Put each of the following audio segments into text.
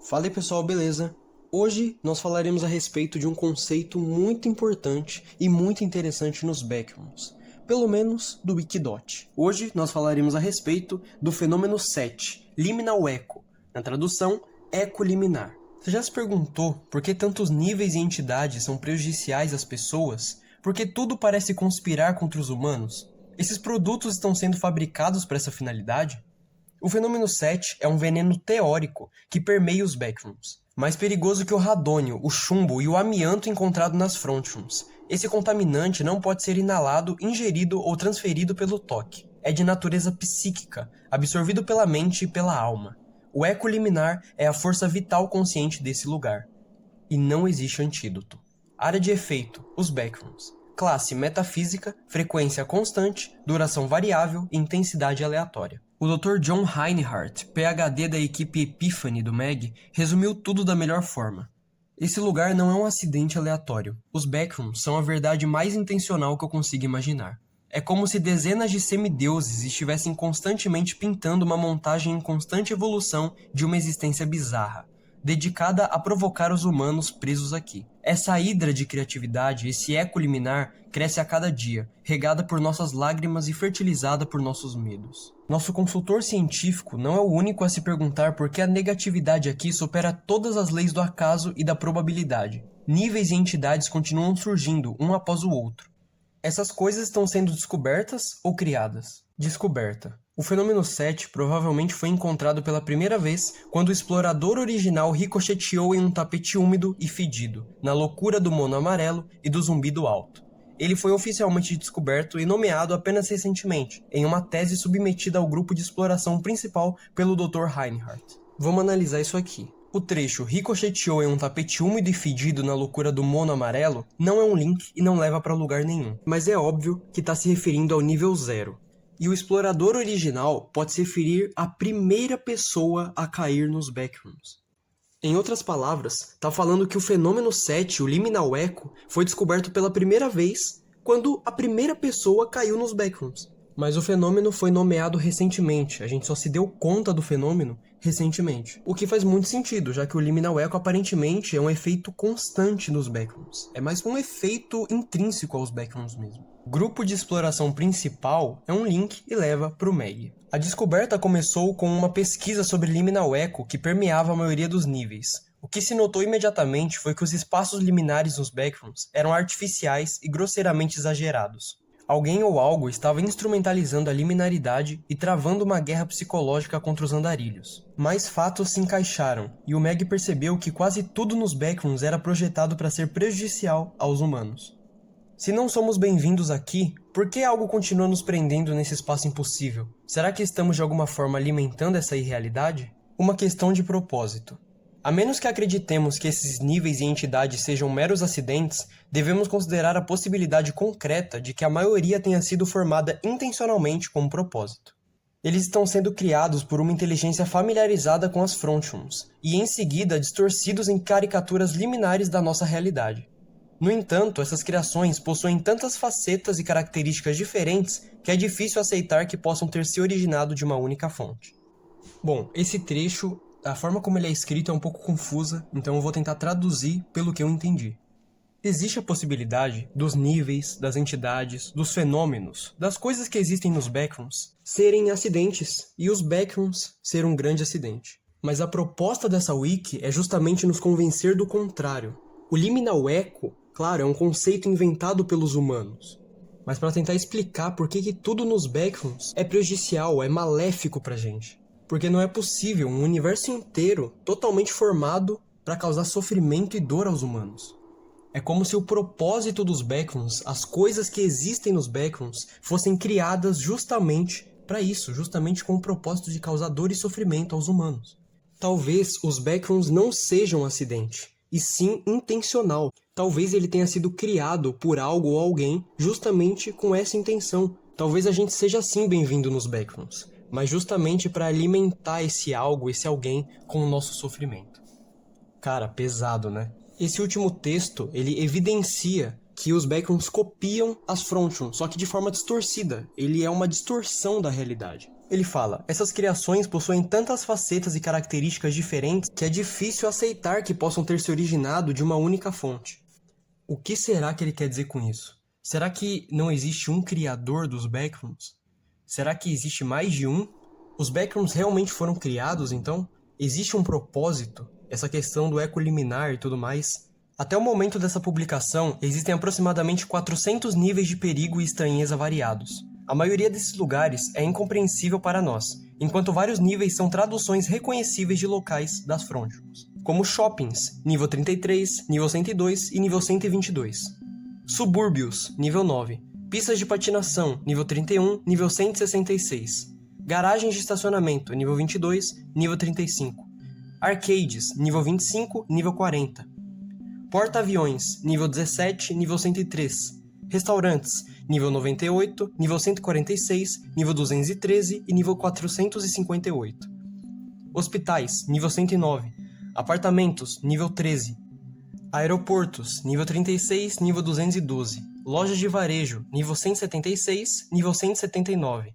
Fala aí pessoal, beleza? Hoje nós falaremos a respeito de um conceito muito importante e muito interessante nos backrooms, pelo menos do Wikidot. Hoje nós falaremos a respeito do fenômeno 7, liminal echo, na tradução, eco liminar. Você já se perguntou por que tantos níveis e entidades são prejudiciais às pessoas? Por que tudo parece conspirar contra os humanos? Esses produtos estão sendo fabricados para essa finalidade? O fenômeno 7 é um veneno teórico que permeia os backrooms, mais perigoso que o radônio, o chumbo e o amianto encontrado nas frontrooms. Esse contaminante não pode ser inalado, ingerido ou transferido pelo toque. É de natureza psíquica, absorvido pela mente e pela alma. O eco liminar é a força vital consciente desse lugar. E não existe antídoto. Área de efeito, os backrooms. Classe metafísica, frequência constante, duração variável e intensidade aleatória. O Dr. John Reinhardt, PhD da equipe Epiphany do MEG, resumiu tudo da melhor forma. Esse lugar não é um acidente aleatório. Os backrooms são a verdade mais intencional que eu consigo imaginar. É como se dezenas de semideuses estivessem constantemente pintando uma montagem em constante evolução de uma existência bizarra, dedicada a provocar os humanos presos aqui. Essa hidra de criatividade, esse eco liminar, cresce a cada dia, regada por nossas lágrimas e fertilizada por nossos medos. Nosso consultor científico não é o único a se perguntar por que a negatividade aqui supera todas as leis do acaso e da probabilidade. Níveis e entidades continuam surgindo, um após o outro. Essas coisas estão sendo descobertas ou criadas? Descoberta. O fenômeno 7 provavelmente foi encontrado pela primeira vez quando o explorador original ricocheteou em um tapete úmido e fedido, na loucura do mono amarelo e do zumbido alto. Ele foi oficialmente descoberto e nomeado apenas recentemente, em uma tese submetida ao grupo de exploração principal pelo Dr. Reinhardt. Vamos analisar isso aqui. O trecho ricocheteou em um tapete úmido e fedido na loucura do mono amarelo não é um link e não leva para lugar nenhum, mas é óbvio que está se referindo ao nível 0. E o explorador original pode se referir à primeira pessoa a cair nos backrooms. Em outras palavras, está falando que o fenômeno 7, o liminal echo, foi descoberto pela primeira vez quando a primeira pessoa caiu nos backrooms. Mas o fenômeno foi nomeado recentemente, a gente só se deu conta do fenômeno recentemente. O que faz muito sentido, já que o liminal echo aparentemente é um efeito constante nos backrooms. É mais um efeito intrínseco aos backrooms mesmo. Grupo de exploração principal é um link e leva para o MEG. A descoberta começou com uma pesquisa sobre liminal echo que permeava a maioria dos níveis. O que se notou imediatamente foi que os espaços liminares nos backrooms eram artificiais e grosseiramente exagerados. Alguém ou algo estava instrumentalizando a liminaridade e travando uma guerra psicológica contra os andarilhos. Mais fatos se encaixaram, e o MEG percebeu que quase tudo nos backrooms era projetado para ser prejudicial aos humanos. Se não somos bem-vindos aqui, por que algo continua nos prendendo nesse espaço impossível? Será que estamos de alguma forma alimentando essa irrealidade? Uma questão de propósito. A menos que acreditemos que esses níveis e entidades sejam meros acidentes, devemos considerar a possibilidade concreta de que a maioria tenha sido formada intencionalmente com um propósito. Eles estão sendo criados por uma inteligência familiarizada com as frontrooms, e em seguida distorcidos em caricaturas liminares da nossa realidade. No entanto, essas criações possuem tantas facetas e características diferentes que é difícil aceitar que possam ter se originado de uma única fonte. Bom, esse trecho, a forma como ele é escrito é um pouco confusa, então eu vou tentar traduzir pelo que eu entendi. Existe a possibilidade dos níveis, das entidades, dos fenômenos, das coisas que existem nos backrooms serem acidentes, e os backrooms ser um grande acidente. Mas a proposta dessa wiki é justamente nos convencer do contrário. O liminal echo, claro, é um conceito inventado pelos humanos, mas para tentar explicar por que tudo nos backrooms é prejudicial, é maléfico pra gente. Porque não é possível um universo inteiro totalmente formado para causar sofrimento e dor aos humanos. É como se o propósito dos backrooms, as coisas que existem nos backrooms, fossem criadas justamente para isso, justamente com o propósito de causar dor e sofrimento aos humanos. Talvez os backrooms não sejam um acidente, e sim intencional. Talvez ele tenha sido criado por algo ou alguém justamente com essa intenção. Talvez a gente seja sim bem-vindo nos backrooms, mas justamente para alimentar esse algo, esse alguém, com o nosso sofrimento. Cara, pesado, né? Esse último texto, ele evidencia que os backrooms copiam as frontrooms, só que de forma distorcida. Ele é uma distorção da realidade. Ele fala, essas criações possuem tantas facetas e características diferentes que é difícil aceitar que possam ter se originado de uma única fonte. O que será que ele quer dizer com isso? Será que não existe um criador dos backrooms? Será que existe mais de um? Os backrooms realmente foram criados, então? Existe um propósito? Essa questão do eco liminar e tudo mais? Até o momento dessa publicação, existem aproximadamente 400 níveis de perigo e estranheza variados. A maioria desses lugares é incompreensível para nós, enquanto vários níveis são traduções reconhecíveis de locais das Frontiers, como shoppings, nível 33, nível 102 e nível 122. Subúrbios, nível 9. Pistas de patinação, nível 31, nível 166. Garagens de estacionamento, nível 22, nível 35. Arcades, nível 25, nível 40. Porta-aviões, nível 17, nível 103. Restaurantes, nível 98, nível 146, nível 213 e nível 458. Hospitais, nível 109. Apartamentos, nível 13. Aeroportos, nível 36, nível 212. Lojas de varejo, nível 176, nível 179.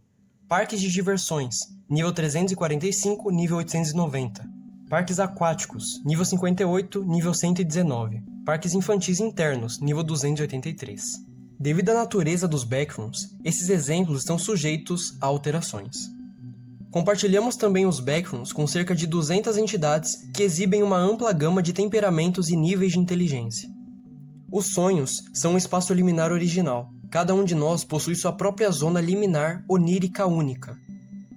Parques de diversões, nível 345, nível 890. Parques aquáticos, nível 58, nível 119. Parques infantis internos, nível 283. Devido à natureza dos backrooms, esses exemplos estão sujeitos a alterações. Compartilhamos também os backrooms com cerca de 200 entidades que exibem uma ampla gama de temperamentos e níveis de inteligência. Os sonhos são um espaço liminar original. Cada um de nós possui sua própria zona liminar onírica única.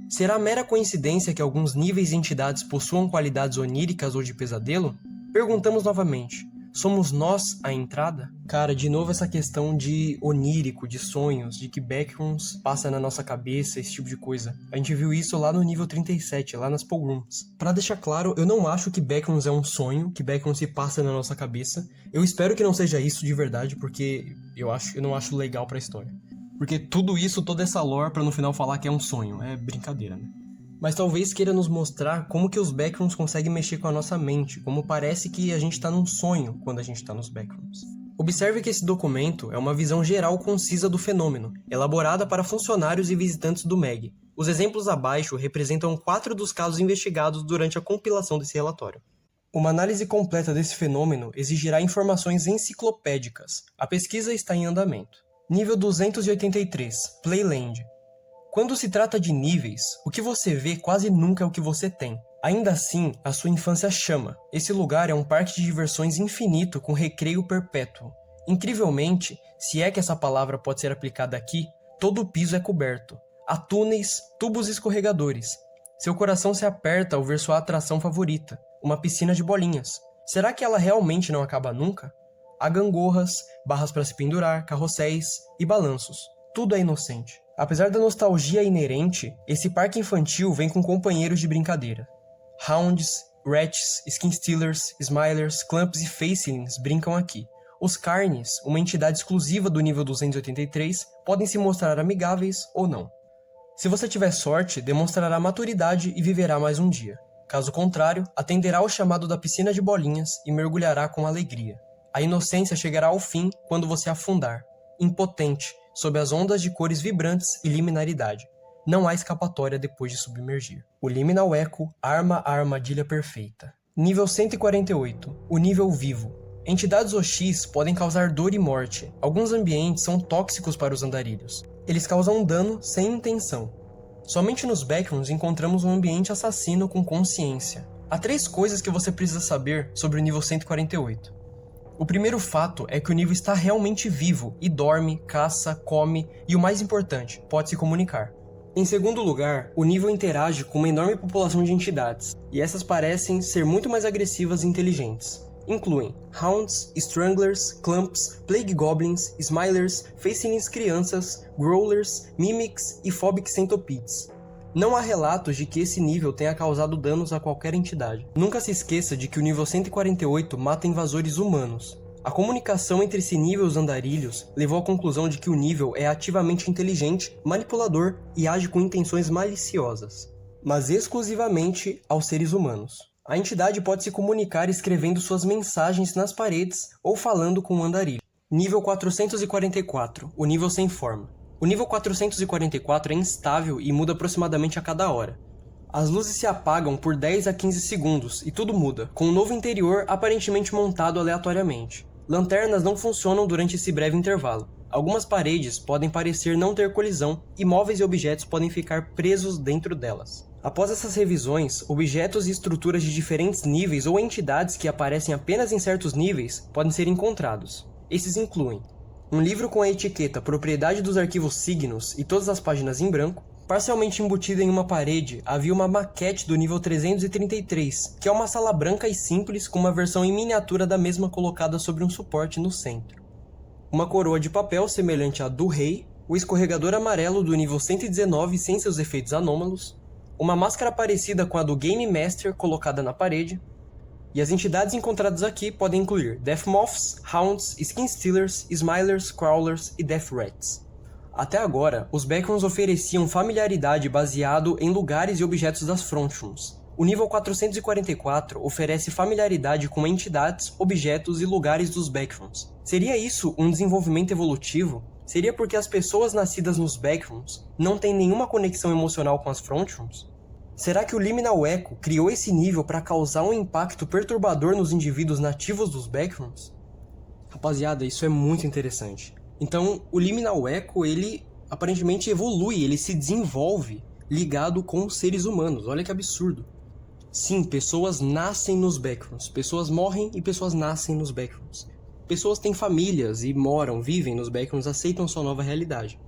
Será mera coincidência que alguns níveis e entidades possuam qualidades oníricas ou de pesadelo? Perguntamos novamente. Somos nós a entrada? Cara, de novo essa questão de onírico, de sonhos, de que backrooms passa na nossa cabeça, esse tipo de coisa. A gente viu isso lá no nível 37, lá nas Pogrooms. Pra deixar claro, eu não acho que backrooms é um sonho, que backrooms se passa na nossa cabeça. Eu espero que não seja isso de verdade, porque eu não acho legal pra história. Porque tudo isso, toda essa lore, pra no final falar que é um sonho, é brincadeira, né? Mas talvez queira nos mostrar como que os backrooms conseguem mexer com a nossa mente, como parece que a gente está num sonho quando a gente está nos backrooms. Observe que esse documento é uma visão geral concisa do fenômeno, elaborada para funcionários e visitantes do MEG. Os exemplos abaixo representam 4 dos casos investigados durante a compilação desse relatório. Uma análise completa desse fenômeno exigirá informações enciclopédicas. A pesquisa está em andamento. Nível 283, Playland. Quando se trata de níveis, o que você vê quase nunca é o que você tem. Ainda assim, a sua infância chama. Esse lugar é um parque de diversões infinito com recreio perpétuo. Incrivelmente, se é que essa palavra pode ser aplicada aqui, todo o piso é coberto. Há túneis, tubos escorregadores. Seu coração se aperta ao ver sua atração favorita, uma piscina de bolinhas. Será que ela realmente não acaba nunca? Há gangorras, barras para se pendurar, carrosséis e balanços. Tudo é inocente. Apesar da nostalgia inerente, esse parque infantil vem com companheiros de brincadeira. Hounds, Rats, Skin Stealers, Smilers, Clamps e Facelings brincam aqui. Os Carnes, uma entidade exclusiva do nível 283, podem se mostrar amigáveis ou não. Se você tiver sorte, demonstrará maturidade e viverá mais um dia. Caso contrário, atenderá ao chamado da piscina de bolinhas e mergulhará com alegria. A inocência chegará ao fim quando você afundar, impotente, sob as ondas de cores vibrantes e liminaridade. Não há escapatória depois de submergir. O Liminal Echo arma a armadilha perfeita. Nível 148. O nível vivo. Entidades OX podem causar dor e morte. Alguns ambientes são tóxicos para os andarilhos. Eles causam dano sem intenção. Somente nos backrooms encontramos um ambiente assassino com consciência. Há 3 coisas que você precisa saber sobre o nível 148. O primeiro fato é que o nível está realmente vivo e dorme, caça, come e, o mais importante, pode se comunicar. Em segundo lugar, o nível interage com uma enorme população de entidades, e essas parecem ser muito mais agressivas e inteligentes. Incluem Hounds, Stranglers, Clamps, Plague Goblins, Smilers, Facelings crianças, Growlers, Mimics e Phobic Centipedes. Não há relatos de que esse nível tenha causado danos a qualquer entidade. Nunca se esqueça de que o nível 148 mata invasores humanos. A comunicação entre esse nível e os andarilhos levou à conclusão de que o nível é ativamente inteligente, manipulador e age com intenções maliciosas, mas exclusivamente aos seres humanos. A entidade pode se comunicar escrevendo suas mensagens nas paredes ou falando com o andarilho. Nível 444, o nível sem forma. O nível 444 é instável e muda aproximadamente a cada hora. As luzes se apagam por 10 a 15 segundos e tudo muda, com um novo interior aparentemente montado aleatoriamente. Lanternas não funcionam durante esse breve intervalo. Algumas paredes podem parecer não ter colisão e móveis e objetos podem ficar presos dentro delas. Após essas revisões, objetos e estruturas de diferentes níveis ou entidades que aparecem apenas em certos níveis podem ser encontrados. Esses incluem um livro com a etiqueta Propriedade dos Arquivos Signos e todas as páginas em branco. Parcialmente embutida em uma parede, havia uma maquete do nível 333, que é uma sala branca e simples com uma versão em miniatura da mesma colocada sobre um suporte no centro. Uma coroa de papel semelhante à do rei, o escorregador amarelo do nível 119 sem seus efeitos anômalos, uma máscara parecida com a do Game Master colocada na parede, e as entidades encontradas aqui podem incluir Death Moths, Hounds, Skin Stealers, Smilers, Crawlers e Death Rats. Até agora, os Backrooms ofereciam familiaridade baseado em lugares e objetos das Frontrooms. O nível 444 oferece familiaridade com entidades, objetos e lugares dos Backrooms. Seria isso um desenvolvimento evolutivo? Seria porque as pessoas nascidas nos Backrooms não têm nenhuma conexão emocional com as Frontrooms? Será que o Liminal Echo criou esse nível para causar um impacto perturbador nos indivíduos nativos dos Backrooms? Rapaziada, isso é muito interessante. Então, o Liminal Echo, ele aparentemente evolui, ele se desenvolve ligado com os seres humanos. Olha que absurdo. Sim, pessoas nascem nos Backrooms. Pessoas morrem e pessoas nascem nos Backrooms. Pessoas têm famílias e moram, vivem nos Backrooms, aceitam sua nova realidade.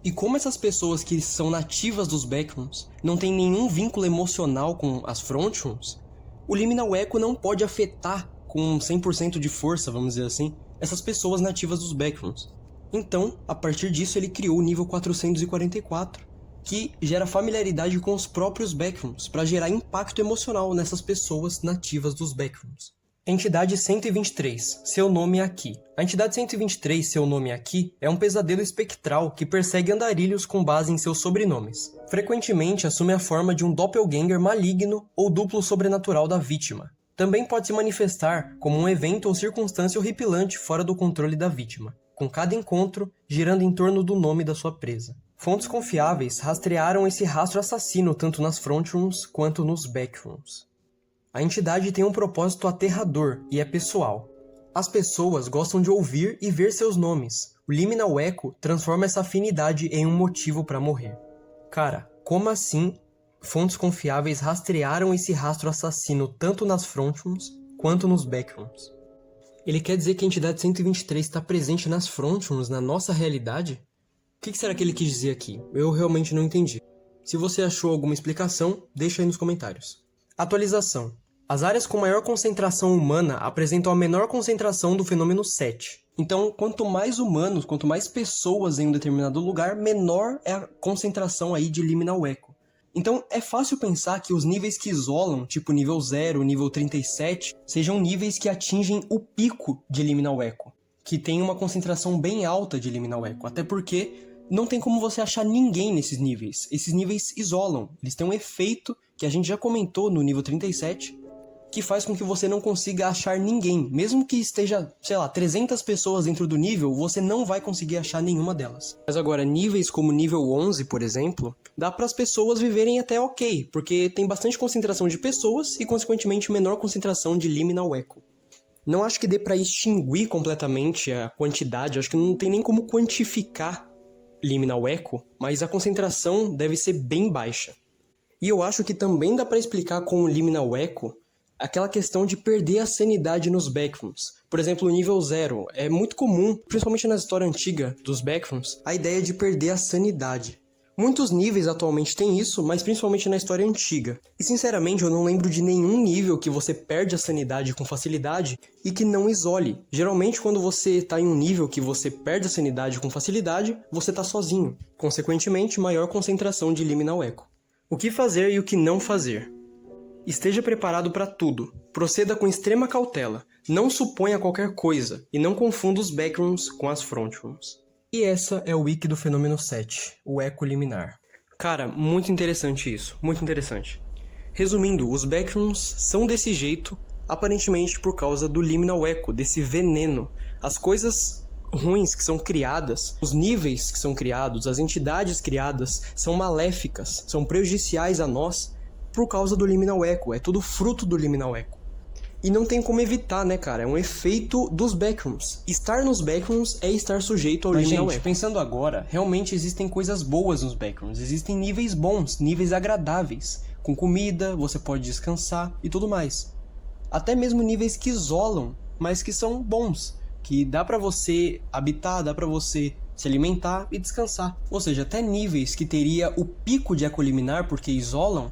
E como essas pessoas que são nativas dos Backrooms não têm nenhum vínculo emocional com as Frontrooms, o Liminal Echo não pode afetar com 100% de força, vamos dizer assim, essas pessoas nativas dos Backrooms. Então, a partir disso, ele criou o nível 444, que gera familiaridade com os próprios Backrooms, para gerar impacto emocional nessas pessoas nativas dos Backrooms. Entidade 123, seu nome aqui. A entidade 123, seu nome aqui, é um pesadelo espectral que persegue andarilhos com base em seus sobrenomes. Frequentemente assume a forma de um doppelganger maligno ou duplo sobrenatural da vítima. Também pode se manifestar como um evento ou circunstância horripilante fora do controle da vítima, com cada encontro girando em torno do nome da sua presa. Fontes confiáveis rastrearam esse rastro assassino tanto nas Frontrooms quanto nos Backrooms. A entidade tem um propósito aterrador e é pessoal. As pessoas gostam de ouvir e ver seus nomes. O Liminal Echo transforma essa afinidade em um motivo para morrer. Cara, como assim fontes confiáveis rastrearam esse rastro assassino tanto nas Frontrooms quanto nos Backrooms? Ele quer dizer que a entidade 123 está presente nas Frontrooms, na nossa realidade? O que será que ele quis dizer aqui? Eu realmente não entendi. Se você achou alguma explicação, deixa aí nos comentários. Atualização. As áreas com maior concentração humana apresentam a menor concentração do fenômeno 7. Então, quanto mais humanos, quanto mais pessoas em um determinado lugar, menor é a concentração aí de Liminal Echo. Então, é fácil pensar que os níveis que isolam, tipo nível 0, nível 37, sejam níveis que atingem o pico de Liminal Echo, que tem uma concentração bem alta de Liminal Echo, até porque não tem como você achar ninguém nesses níveis. Esses níveis isolam, eles têm um efeito que a gente já comentou no nível 37, que faz com que você não consiga achar ninguém. Mesmo que esteja, 300 pessoas dentro do nível, você não vai conseguir achar nenhuma delas. Mas agora, níveis como nível 11, por exemplo, dá para as pessoas viverem até ok, porque tem bastante concentração de pessoas e, consequentemente, menor concentração de Liminal Echo. Não acho que dê para extinguir completamente a quantidade, acho que não tem nem como quantificar Liminal Echo, mas a concentração deve ser bem baixa. E eu acho que também dá para explicar com o Liminal Echo aquela questão de perder a sanidade nos Backrooms. Por exemplo, no nível 0, é muito comum, principalmente na história antiga dos Backrooms, a ideia de perder a sanidade. Muitos níveis atualmente têm isso, mas principalmente na história antiga. E sinceramente eu não lembro de nenhum nível que você perde a sanidade com facilidade e que não isole. Geralmente quando você está em um nível que você perde a sanidade com facilidade, você está sozinho. Consequentemente, maior concentração de Liminal Echo. O que fazer e o que não fazer? Esteja preparado para tudo. Proceda com extrema cautela. Não suponha qualquer coisa e não confunda os Backrooms com as Frontrooms. E essa é o wiki do fenômeno 7, o Echo Liminar. Cara, muito interessante isso, muito interessante. Resumindo, os Backrooms são desse jeito, aparentemente por causa do Liminal Echo, desse veneno. As coisas ruins que são criadas, os níveis que são criados, as entidades criadas são maléficas, são prejudiciais a nós por causa do Liminal Echo. É tudo fruto do Liminal Echo. E não tem como evitar, né, cara? É um efeito dos Backrooms. Estar nos Backrooms é estar sujeito ao Liminal Echo. Pensando agora, realmente existem coisas boas nos Backrooms. Existem níveis bons, níveis agradáveis. Com comida, você pode descansar e tudo mais. Até mesmo níveis que isolam, mas que são bons. Que dá pra você habitar, dá pra você se alimentar e descansar. Ou seja, até níveis que teria o pico de eco liminar porque isolam,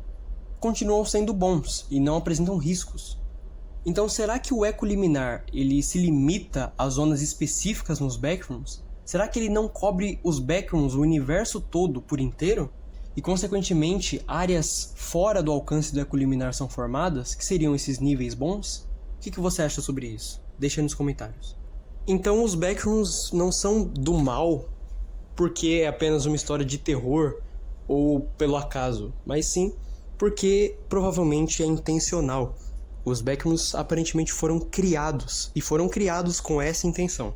continuam sendo bons e não apresentam riscos. Então, será que o eco liminar ele se limita a zonas específicas nos Backrooms? Será que ele não cobre os Backrooms, o universo todo por inteiro? E, consequentemente, áreas fora do alcance do eco liminar são formadas, que seriam esses níveis bons? O que você acha sobre isso? Deixa aí nos comentários. Então, os Backrooms não são do mal porque é apenas uma história de terror ou pelo acaso, mas sim porque provavelmente é intencional. Os Backrooms aparentemente foram criados, e foram criados com essa intenção.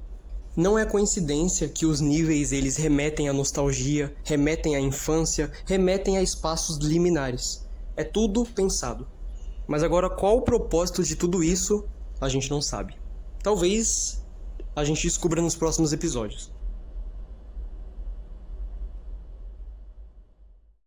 Não é coincidência que os níveis eles remetem à nostalgia, remetem à infância, remetem a espaços liminares. É tudo pensado. Mas agora qual o propósito de tudo isso, a gente não sabe. Talvez a gente descubra nos próximos episódios.